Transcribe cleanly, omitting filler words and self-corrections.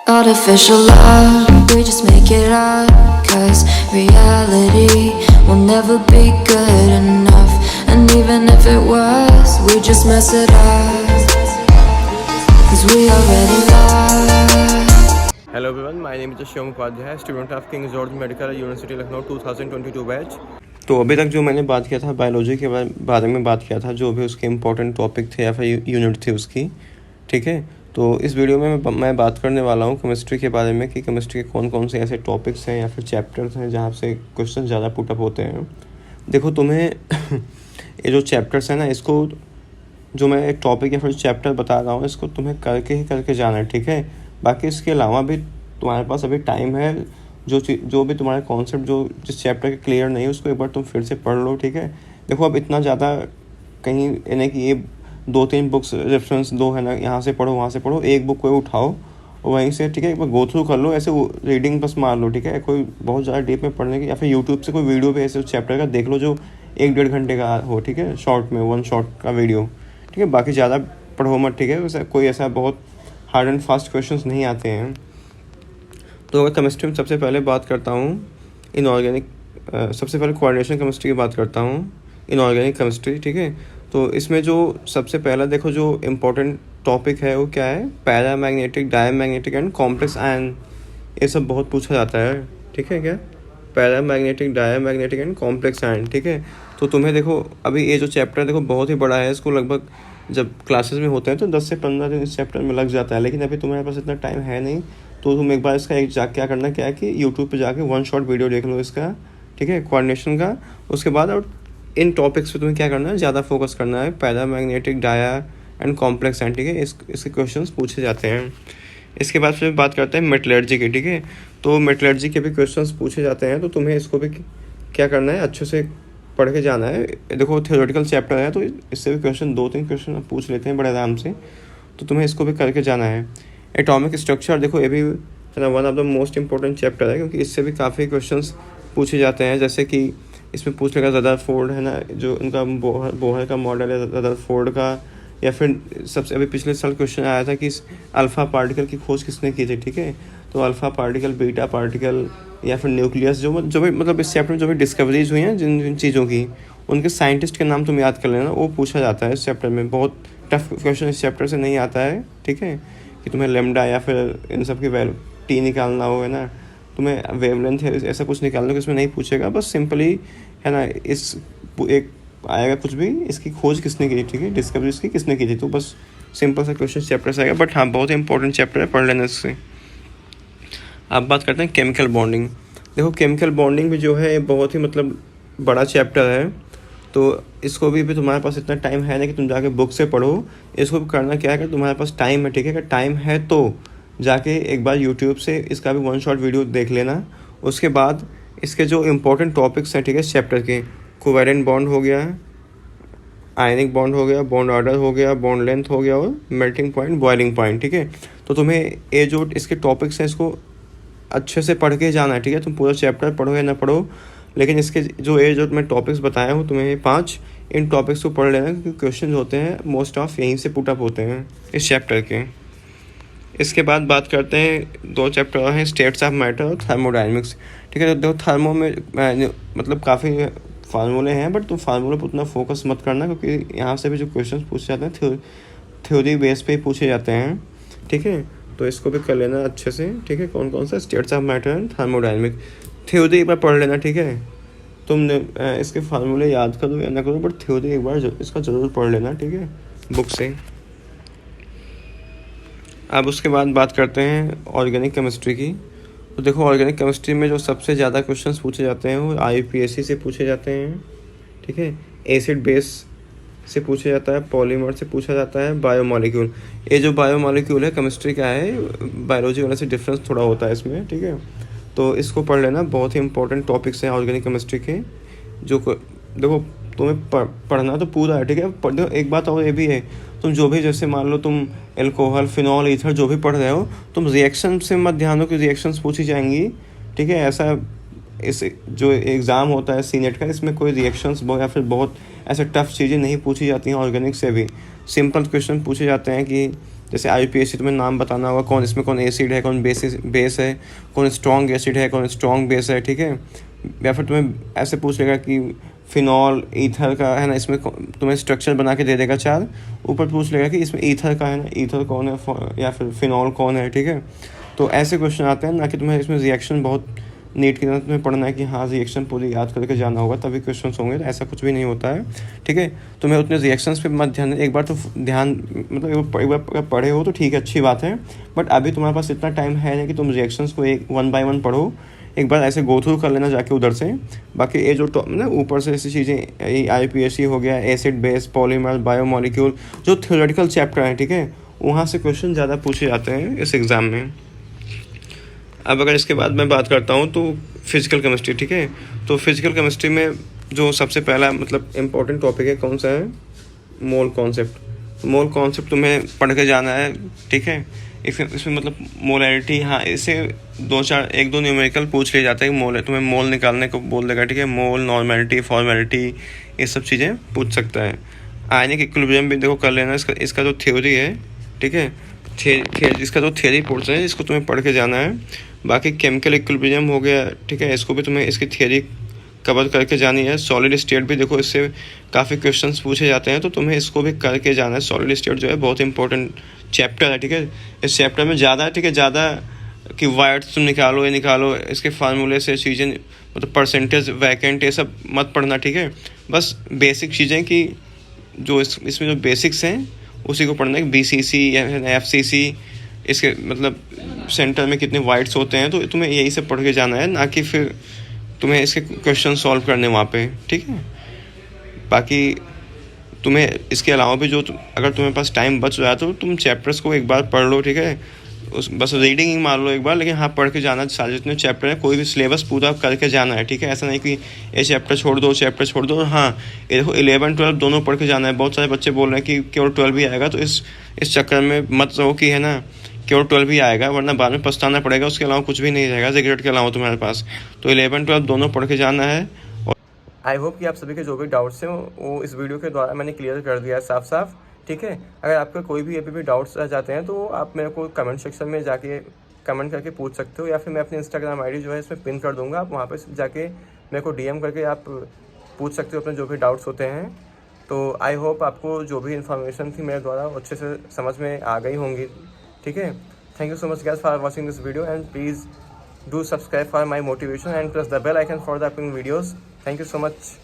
Artificial love, we just make it up. Cause reality will never be good enough. And even if it was, we just mess it up. Cause we already lost. Hello everyone, my name is Shivam Upadhyay, student of King George Medical University Lucknow 2022 batch. तो अभी तक जो मैंने बात किया था biology के बारे में बात किया था, जो भी उसके इम्पोर्टेंट टॉपिक थे या फिर यूनिट थी उसकी, ठीक है। तो इस वीडियो में मैं बात करने वाला हूँ केमिस्ट्री के बारे में कि केमिस्ट्री के कौन कौन से ऐसे टॉपिक्स हैं या फिर चैप्टर्स हैं जहाँ से क्वेश्चन ज़्यादा पुटअप होते हैं। देखो तुम्हें ये जो चैप्टर्स हैं ना, इसको जो मैं एक टॉपिक या फिर चैप्टर बता रहा हूँ इसको तुम्हें करके जाना है, ठीक है। बाकी इसके अलावा भी तुम्हारे पास अभी टाइम है, जो भी तुम्हारा कॉन्सेप्ट जो जिस चैप्टर के क्लियर नहीं है उसको एक बार तुम फिर से पढ़ लो, ठीक है। देखो अब इतना ज़्यादा कहीं यानी कि ये 2-3 बुक्स रेफरेंस दो है ना, यहाँ से पढ़ो वहाँ से पढ़ो, एक बुक कोई उठाओ और वहीं से, ठीक है, एक बार गो थ्रू कर लो, ऐसे रीडिंग बस मार लो, ठीक है। कोई बहुत ज़्यादा डीप में पढ़ने की या फिर यूट्यूब से कोई वीडियो भी ऐसे चैप्टर का देख लो जो 1-1.5 घंटे का हो, ठीक है, शॉर्ट में 1 शॉर्ट का वीडियो, ठीक है। बाकी ज़्यादा पढ़ो मत, ठीक है। वैसे कोई ऐसा बहुत हार्ड एंड फास्ट क्वेश्चंस नहीं आते हैं। तो अगर केमिस्ट्री में सबसे पहले बात करता हूँ इनऑर्गेनिक, सबसे पहले कोऑर्डिनेशन केमिस्ट्री की बात करता हूँ, इनऑर्गेनिक केमिस्ट्री, ठीक है। तो इसमें जो सबसे पहला देखो जो इम्पोर्टेंट टॉपिक है वो क्या है, paramagnetic, diamagnetic and complex ion. ये सब बहुत पूछा जाता है, ठीक है। क्या paramagnetic, diamagnetic and complex ion, ठीक है। तो तुम्हें देखो अभी ये जो चैप्टर देखो बहुत ही बड़ा है, इसको लगभग जब क्लासेस में होते हैं तो 10 से 15 दिन इस चैप्टर में लग जाता है, लेकिन अभी तुम्हारे पास इतना टाइम है नहीं। तो तुम एक बार इसका क्या करना क्या है कि यूट्यूब पे जाके 1 शॉट वीडियो देख लो इसका, ठीक है, कोऑर्डिनेशन का। उसके बाद और इन टॉपिक्स पे तुम्हें क्या करना है, ज़्यादा फोकस करना है, paramagnetic, dia and complex ion, ठीक है। इसके क्वेश्चंस पूछे जाते हैं। इसके बाद फिर बात करते हैं मेटलर्जी की, ठीक है। तो मेटलर्जी के भी क्वेश्चंस पूछे जाते हैं, तो तुम्हें इसको भी क्या करना है, अच्छे से पढ़ के जाना है। देखो थ्योरेटिकल चैप्टर है तो इससे भी क्वेश्चन 2-3 क्वेश्चन पूछ लेते हैं बड़े आराम से, तो तुम्हें इसको भी करके जाना है। एटॉमिक स्ट्रक्चर देखो ये भी one of the most important chapter है, क्योंकि इससे भी काफ़ी क्वेश्चंस पूछे जाते हैं। जैसे कि इसमें पूछ लेगा रदरफोर्ड है ना, जो उनका बोहर का मॉडल है रदरफोर्ड का, या फिर सबसे अभी पिछले साल क्वेश्चन आया था कि अल्फ़ा पार्टिकल की खोज किसने की थी, ठीक है। तो अल्फ़ा पार्टिकल, बीटा पार्टिकल या फिर न्यूक्लियस, जो भी मतलब इस चैप्टर में जो भी डिस्कवरीज हुई हैं जिन जिन चीज़ों की, उनके साइंटिस्ट के नाम तुम याद कर लेना, वो पूछा जाता है इस चैप्टर में। बहुत टफ क्वेश्चन इस चैप्टर से नहीं आता है, ठीक है, कि तुम्हें लेमडा या फिर इन सब की वैल्यू टी निकालना हो, है ना, तुम्हें वेवलेंथ है ऐसा कुछ निकालना हो, इसमें नहीं पूछेगा। बस सिंपली है ना, इस एक आएगा कुछ भी, इसकी खोज किसने की थी, ठीक है, डिस्कवरी इसकी किसने की थी, तो बस सिंपल सा क्वेश्चन चैप्टर से आएगा। बट हाँ, बहुत इंपॉर्टेंट चैप्टर है, पढ़ लेना इससे। अब बात करते हैं केमिकल बॉन्डिंग। देखो केमिकल बॉन्डिंग भी जो है ये बहुत ही मतलब बड़ा चैप्टर है, तो इसको भी तुम्हारे पास इतना टाइम है ना कि तुम जाके बुक से पढ़ो। इसको करना क्या है कि तुम्हारे पास टाइम है, ठीक है, अगर टाइम है तो जाके एक बार यूट्यूब से इसका भी 1 शॉट वीडियो देख लेना। उसके बाद इसके जो इम्पोर्टेंट टॉपिक्स हैं, ठीक है, चैप्टर के, कोवेलेंट बॉन्ड हो गया, आयनिक बॉन्ड हो गया, बॉन्ड ऑर्डर हो गया, बॉन्ड लेंथ हो गया और मेल्टिंग पॉइंट, बॉइलिंग पॉइंट, ठीक है। तो तुम्हें ये जो इसके टॉपिक्स हैं इसको अच्छे से पढ़ के जाना है, ठीक है। तुम पूरा चैप्टर पढ़ो या ना पढ़ो, लेकिन इसके जो मैं टॉपिक्स बताया हूँ तुम्हें 5, इन टॉपिक्स को पढ़ लेना, क्योंकि क्वेश्चन होते हैं मोस्ट ऑफ यहीं से पुटअप होते हैं इस चैप्टर के। इसके बाद बात करते हैं 2 चैप्टर हैं, स्टेट्स ऑफ मैटर और थर्मोडायनेमिक्स, ठीक है। तो थर्मो में मतलब काफ़ी फार्मूले हैं, बट तुम फार्मूले पर उतना फोकस मत करना, क्योंकि यहाँ से भी जो क्वेश्चन पूछे जाते हैं थ्योरी बेस पे ही पूछे जाते हैं, ठीक है। तो इसको भी कर लेना अच्छे से, ठीक है। कौन कौन सा, states of matter and thermodynamic, theory एक बार पढ़ लेना, ठीक है। तुम इसके फार्मूले याद करो या ना करो, बट थ्योरी एक बार इसका ज़रूर पढ़ लेना, ठीक है, बुक से। अब उसके बाद बात करते हैं ऑर्गेनिक केमिस्ट्री की। तो देखो ऑर्गेनिक केमिस्ट्री में जो सबसे ज़्यादा क्वेश्चंस पूछे जाते हैं वो IUPAC से पूछे जाते हैं, ठीक है, एसिड बेस से पूछा जाता है, पॉलीमर से पूछा जाता है, बायोमॉलिक्यूल। ये जो बायोमॉलिक्यूल है केमिस्ट्री का है, बायोलॉजी वाले से डिफरेंस थोड़ा होता है इसमें, ठीक है। तो इसको पढ़ लेना, बहुत ही इंपॉर्टेंट टॉपिक्स हैं ऑर्गेनिक केमिस्ट्री के, जो देखो तुम्हें पढ़ना तो पूरा है, ठीक है। एक बात और ये भी है, तुम जो भी जैसे मान लो तुम एल्कोहल, फिनॉल, ईथर जो भी पढ़ रहे हो, तुम रिएक्शन से मत ध्यान दो कि रिएक्शंस पूछी जाएंगी, ठीक है। ऐसा इस जो एग्ज़ाम होता है सीनेट का, इसमें कोई रिएक्शंस या फिर बहुत ऐसे टफ चीज़ें नहीं पूछी जाती हैं। ऑर्गेनिक से भी सिंपल क्वेश्चन पूछे जाते हैं कि जैसे IUPAC तुम्हें नाम बताना होगा, कौन इसमें कौन एसिड है, कौन बेस है, कौन स्ट्रॉन्ग एसिड है, कौन स्ट्रॉन्ग बेस है, ठीक है। या फिर तुम्हें ऐसे पूछ लेगा कि फिनॉल ईथर का है ना, इसमें तुम्हें स्ट्रक्चर बना के दे देगा 4, ऊपर पूछ लेगा कि इसमें ईथर का है ना, ईथर कौन है या फिर फिनॉल कौन है, ठीक है। तो ऐसे क्वेश्चन आते हैं ना, कि तुम्हें इसमें रिएक्शन बहुत नीट की तरह तुम्हें पढ़ना है कि हाँ रिएक्शन पूरी याद करके जाना होगा तभी क्वेश्चन होंगे, तो ऐसा कुछ भी नहीं होता है, ठीक है। तुम्हें उतने रिएक्शंस पे मत ध्यान, एक बार तो ध्यान मतलब एक बार पढ़े हो तो ठीक है, अच्छी बात है, बट अभी तुम्हारे पास इतना टाइम है नहीं कि तुम रिएक्शंस को एक 1 by 1 पढ़ो, एक बार ऐसे गो थ्रू कर लेना जाके उधर से। बाकी ये जो ना ऊपर से ऐसी चीज़ें IUPAC हो गया, एसिड बेस, पॉलीमर, बायोमोलिक्यूल, जो थ्योरेटिकल चैप्टर हैं, ठीक है, वहाँ से क्वेश्चन ज़्यादा पूछे जाते हैं इस एग्ज़ाम में। अब अगर इसके बाद मैं बात करता हूँ तो फिजिकल केमिस्ट्री, ठीक है। तो फिजिकल केमिस्ट्री में जो सबसे पहला मतलब इम्पोर्टेंट टॉपिक है कौन सा है, मोल कॉन्सेप्ट। मोल कॉन्सेप्ट तुम्हें पढ़ के जाना है, ठीक है। इसमें मतलब मोलैरिटी, हाँ इसे 1-2 न्यूमेरिकल पूछ लिया जाता है कि मोल, तुम्हें मोल निकालने को बोल देगा, ठीक है। मोल, नॉर्मेलिटी, फॉर्मेलिटी, ये सब चीज़ें पूछ सकता है। आयनिक इक्विलिब्रियम भी देखो कर लेना, इसका जो थ्योरी है, ठीक है, इसका जो थ्योरी पोर्शन है इसको तुम्हें पढ़ के जाना है। बाकी केमिकल इक्विलिब्रियम हो गया, ठीक है, इसको भी तुम्हें इसकी थ्योरी कवर करके जानी है। सॉलिड स्टेट भी देखो, इससे काफ़ी क्वेश्चंस पूछे जाते हैं, तो तुम्हें इसको भी करके जाना है। सॉलिड स्टेट जो है बहुत इंपॉर्टेंट चैप्टर है, ठीक है। इस चैप्टर में ज़्यादा, ठीक है, ज़्यादा कि वाइट्स तुम निकालो, ये निकालो, इसके फार्मूले से चीज़ें मतलब परसेंटेज, वैकेंट, ये सब मत पढ़ना, ठीक है। बस बेसिक चीज़ें कि जो इसमें जो बेसिक्स हैं उसी को पढ़ना है। BCC या FCC, इसके मतलब सेंटर में कितने वाइट्स होते हैं, तो तुम्हें यही सब पढ़ के जाना है, ना कि फिर तुम्हें इसके क्वेश्चन सॉल्व करने वहाँ पे, ठीक है। बाकी तुम्हें इसके अलावा भी जो अगर तुम्हारे पास टाइम बच रहा है तो तुम चैप्टर्स को एक बार पढ़ लो, ठीक है। बस रीडिंग ही मार लो एक बार, लेकिन हाँ पढ़ के जाना, सारे जितने चैप्टर हैं कोई भी सिलेबस पूरा करके जाना है, ठीक है। ऐसा नहीं कि ये चैप्टर छोड़ दो, चैप्टर छोड़ दो। हाँ ये देखो 11-12 दोनों पढ़ के जाना है। बहुत सारे बच्चे बोल रहे हैं कि केवल 12 ही आएगा, तो इस चक्कर में मत रहो कि है ना केवल 12 ही आएगा, वरना बाद में पछताना पड़ेगा। उसके अलावा कुछ भी नहीं रहेगा रिग्रेट के अलावा तुम्हारे पास। तो 11-12 दोनों पढ़ के जाना है। आई होप कि आप सभी के जो भी डाउट्स हैं वो इस वीडियो के द्वारा मैंने क्लियर कर दिया है साफ साफ, ठीक है। अगर आपके कोई भी अभी भी डाउट्स रह जाते हैं तो आप मेरे को कमेंट सेक्शन में जाके कमेंट करके पूछ सकते हो, या फिर मैं अपनी इंस्टाग्राम ID जो है इसमें पिन कर दूंगा, आप वहाँ पे जाके मेरे को DM करके आप पूछ सकते हो अपने जो भी डाउट्स होते हैं। तो आई होप आपको जो भी इन्फॉर्मेशन थी मेरे द्वारा अच्छे से समझ में आ गई होंगी, ठीक है। Thank you so much guys for watching this video, and please do subscribe for my motivation and press the bell icon for the upcoming videos. Thank you so much.